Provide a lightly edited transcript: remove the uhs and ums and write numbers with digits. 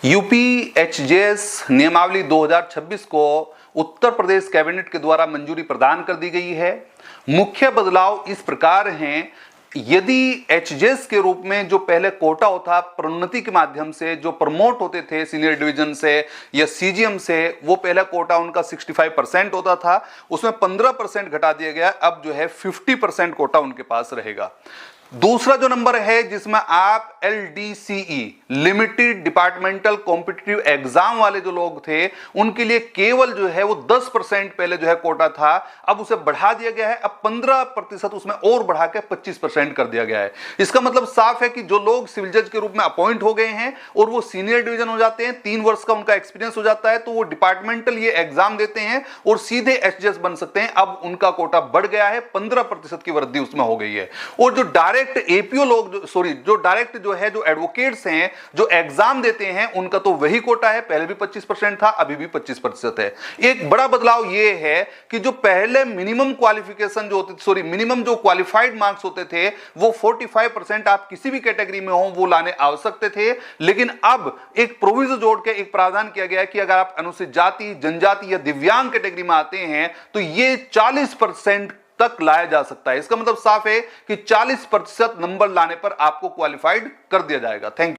UP एचजेएस नियमावली 2026 को Uttar Pradesh cabinet के द्वारा मंजूरी प्रदान कर दी गई है। मुख्य बदलाव इस प्रकार हैं, यदि एचजेएस के रूप में जो पहले कोटा होता प्रोन्नति के माध्यम से जो प्रमोट होते थे सीनियर डिवीजन से या सीजीएम से, वो पहला कोटा उनका 65% होता था, उसमें 15% घटा दिया गया। अब जो है 50% कोटा उनके पास रहेगा। दूसरा जो नंबर है जिसमें आप LDCE limited departmental competitive exam वाले जो लोग थे उनके लिए केवल जो है वो 10% पहले जो है कोटा था, अब उसे बढ़ा दिया गया है। अब 15% उसमें और बढ़ा के 25% कर दिया गया है। इसका मतलब साफ है कि जो लोग सिविल जज के रूप में अपॉइंट हो गए हैं और वो सीनियर डिवीजन हो जाते हैं, 3 वर्ष का उनका एक्सपीरियंस हो जाता है, तो वो डिपार्टमेंटल ये एग्जाम देते हैं और सीधे एचजेएस बन सकते हैं। अब उनका कोटा बढ़ गया है, 15% की वृद्धि उसमें हो गई है। और जो डायरेक्ट एपीओ लोग जो डायरेक्ट जो है जो एडवोकेट्स हैं जो एग्जाम देते हैं, उनका तो वही कोटा है, पहले भी 25% था, अभी भी 25% है। एक बड़ा बदलाव यह है कि जो पहले मिनिमम क्वालिफिकेशन जो होती मिनिमम जो क्वालिफाइड मार्क्स होते थे वो 45% आप किसी भी कैटेगरी में हो वो लाने आवश्यक थे, लेकिन अब एक प्रोविजन जोड़ के एक प्रावधान किया गया है कि अगर आप अनुसूचित जाति, जनजाति या दिव्यांग कैटेगरी में आते हैं तो ये 40% तक लाया जा सकता है। इसका मतलब साफ है कि 40% नंबर लाने पर आपको क्वालिफाइड कर दिया जाएगा। Thank you.